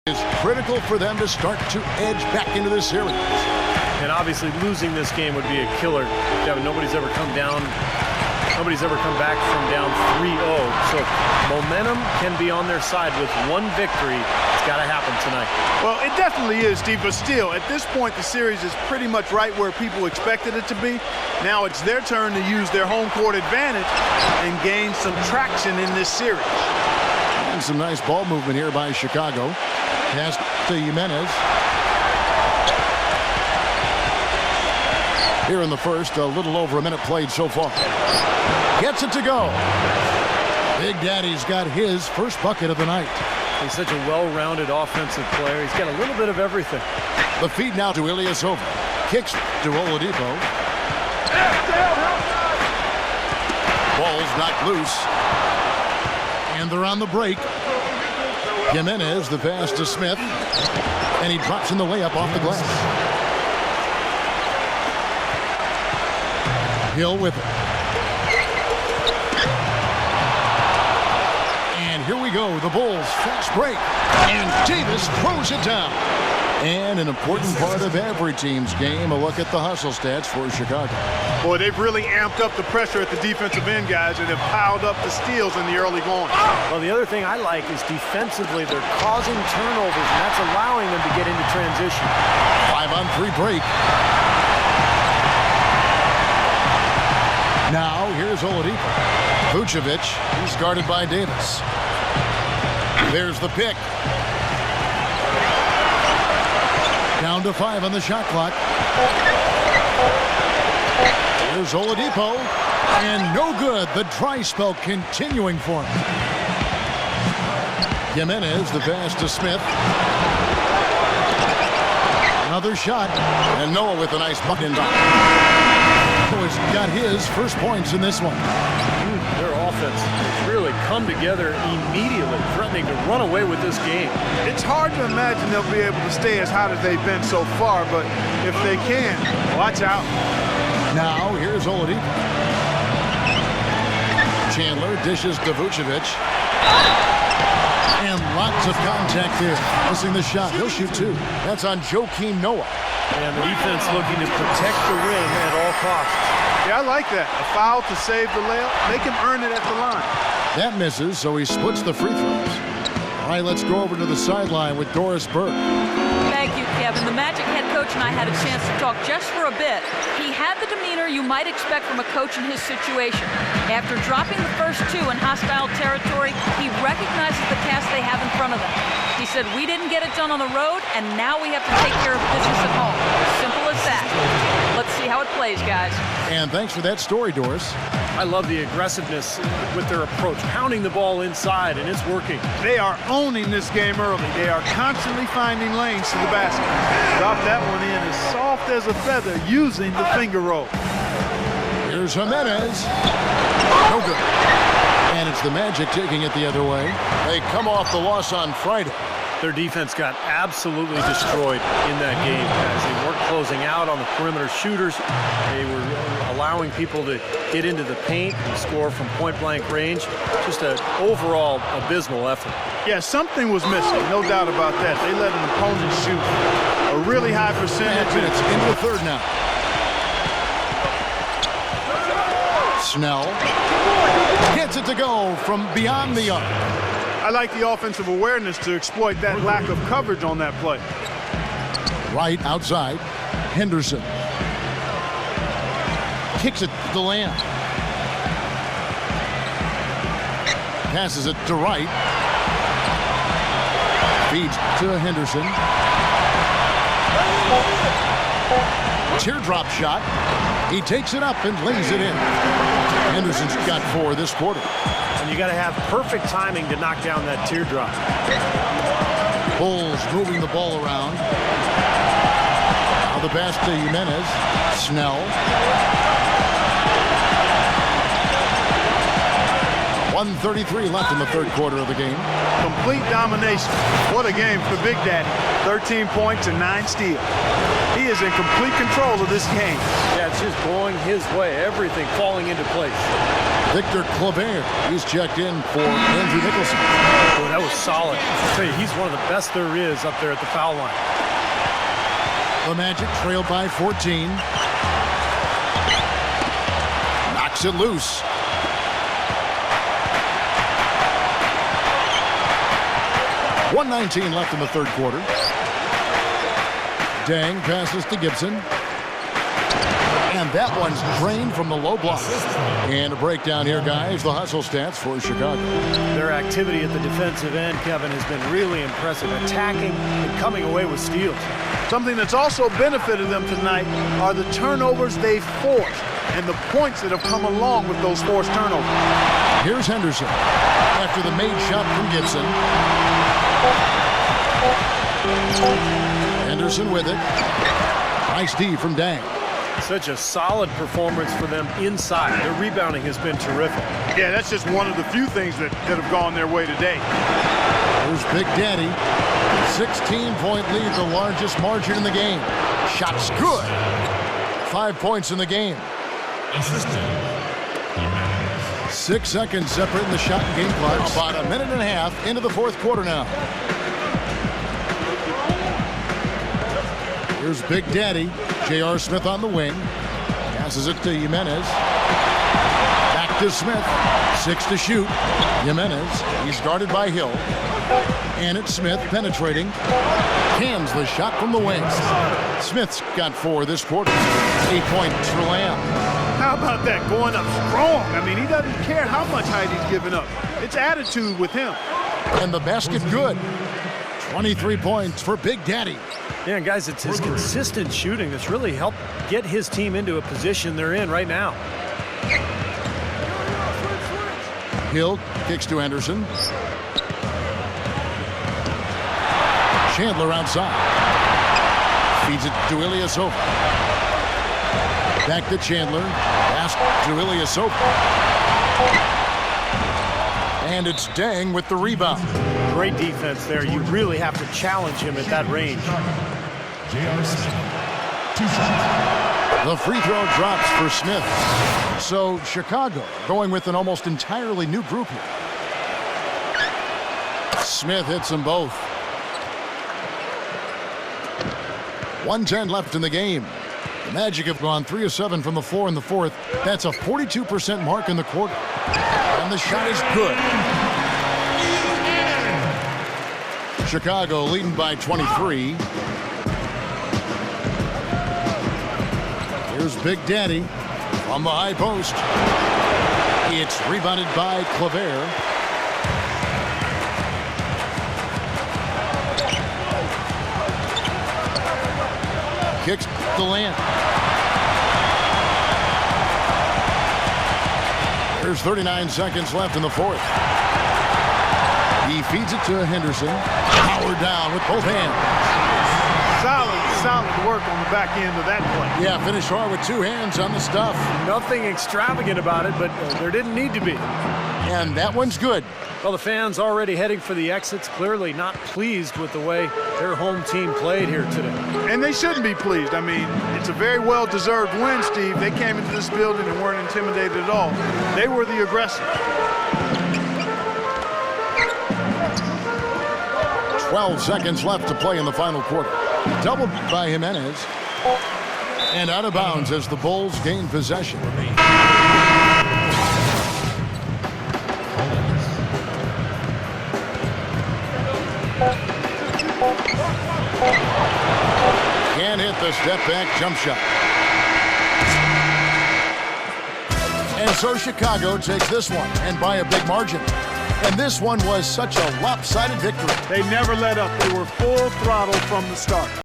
It's critical for them to start to edge back into this series. And obviously losing this game would be a killer. Kevin, nobody's ever come back from down 3-0. So momentum can be on their side with one victory. It's got to happen tonight. Well, it definitely is, Steve, but still, at this point, the series is pretty much right where people expected it to be. Now it's their turn to use their home court advantage and gain some traction in this series. And some nice ball movement here by Chicago. Pass to Jimenez. Here in the first, a little over a minute played so far. Gets it to go. Big Daddy's got his first bucket of the night. He's such a well-rounded offensive player. He's got a little bit of everything. The feed now to Ilyasova. Kicks to Oladipo. Ball's knocked loose. And they're on the break. Jimenez, the pass to Smith. And he drops in the layup off the glass. Hill with it. And here we go. The Bulls fast break. And Davis throws it down. And an important part of every team's game, a look at the hustle stats for Chicago. Boy, they've really amped up the pressure at the defensive end, guys, and have piled up the steals in the early going. Well, the other thing I like is defensively they're causing turnovers, and that's allowing them to get into transition. 5-on-3 break. Now, here's Oladipo. Vucevic, he's guarded by Davis. There's the pick. Down to 5 on the shot clock. Here's Oladipo. And no good. The dry spell continuing for him. Jimenez, the pass to Smith. Another shot. And Noah with a nice bucket and has got his first points in this one. Their offense has really come together immediately, threatening to run away with this game. It's hard to imagine they'll be able to stay as hot as they've been so far, but if they can, watch out. Now, here's Oladipo. Chandler dishes to Vucevic. And lots of contact there. Missing the shot. He'll shoot 2. That's on Joakim Noah. And the defense looking to protect the rim at all costs. Yeah, I like that. A foul to save the layup. Make him earn it at the line. That misses, so he splits the free throws. All right, let's go over to the sideline with Doris Burke. Thank you, Kevin. The Magic head coach and I had a chance to talk just for a bit. He had the demeanor you might expect from a coach in his situation. After dropping the first 2 in hostile territory, he recognizes the task they have in front of them. He said, we didn't get it done on the road, and now we have to take care of business at home. Simple as that. Let's see how it plays, guys. And thanks for that story, Doris. I love the aggressiveness with their approach, pounding the ball inside, and it's working. They are owning this game early. They are constantly finding lanes to the basket. Drop that one in as soft as a feather using the finger roll. Here's Jimenez. No good. And it's the Magic taking it the other way. They come off the loss on Friday. Their defense got absolutely destroyed in that game as they weren't closing out on the perimeter shooters. They were allowing people to get into the paint and score from point-blank range. Just an overall abysmal effort. Yeah, something was missing, no doubt about that. They let an opponent shoot a really high percentage. Minutes into the third now. Snell gets it to go from beyond the arc. I like the offensive awareness to exploit that lack of coverage on that play. Right outside, Henderson kicks it to Lamb. Passes it to Wright. Feeds to Henderson. Teardrop shot. He takes it up and lays it in. Henderson's got 4 this quarter. And you got to have perfect timing to knock down that teardrop. Bulls moving the ball around. Now the pass to Jimenez. Snell. 1:33 left in the third quarter of the game. Complete domination. What a game for Big Daddy. 13 points and 9 steals. He is in complete control of this game. Yeah, it's just going his way. Everything falling into place. Victor Claver, he's checked in for Andrew Nicholson. Boy, that was solid. I'll tell you, he's one of the best there is up there at the foul line. The Magic trail by 14. Knocks it loose. .119 left in the third quarter. Dang passes to Gibson. And that one's drained from the low block. And a breakdown here, guys. The hustle stats for Chicago. Their activity at the defensive end, Kevin, has been really impressive. Attacking and coming away with steals. Something that's also benefited them tonight are the turnovers they forced and the points that have come along with those forced turnovers. Here's Henderson after the made shot from Gibson. Henderson with it. Nice D from Dang. Such a solid performance for them inside. Their rebounding has been terrific. Yeah, that's just one of the few things that have gone their way today. There's Big Daddy. 16-point lead, the largest margin in the game. Shot's good. 5 points in the game. 6 seconds separating the shot and game clock. About a minute and a half into the fourth quarter now. Here's Big Daddy. J.R. Smith on the wing. Passes it to Jimenez. Back to Smith. 6 to shoot. Jimenez. He's guarded by Hill. And it's Smith penetrating. Cans the shot from the wings. Smith's got 4 this quarter. 8 points for Lamb. How about that? Going up strong. I mean, he doesn't care how much height he's giving up. It's attitude with him. And the basket good. 23 points for Big Daddy. Yeah, and guys, it's his consistent shooting that's really helped get his team into a position they're in right now. Hill kicks to Anderson. Chandler outside. Feeds it to Ilyasova. Back to Chandler. Pass to Ilyasova. And it's Dang with the rebound. Great defense there. You really have to challenge him at that range. The free throw drops for Smith. So Chicago going with an almost entirely new group here. Smith hits them both. 1:10 left in the game. The Magic have gone 3 of 7 from the floor in the fourth. That's a 42% mark in the quarter. And the shot is good. Chicago leading by 23. Here's Big Daddy on the high post. It's rebounded by Claver. Kicks the Lamb. There's 39 seconds left in the fourth. He feeds it to Henderson. Power down with both hands. Solid work on the back end of that play. Yeah, finished hard with 2 hands on the stuff. Nothing extravagant about it, but there didn't need to be. And that one's good. Well, the fans already heading for the exits, clearly not pleased with the way their home team played here today. And they shouldn't be pleased. I mean, it's a very well-deserved win, Steve. They came into this building and weren't intimidated at all. They were the aggressors. 12 seconds left to play in the final quarter. Doubled by Jimenez. And out of bounds as the Bulls gain possession. Can't hit the step-back jump shot. And so Chicago takes this one, and by a big margin. And this one was such a lopsided victory. They never let up. They were full throttle from the start.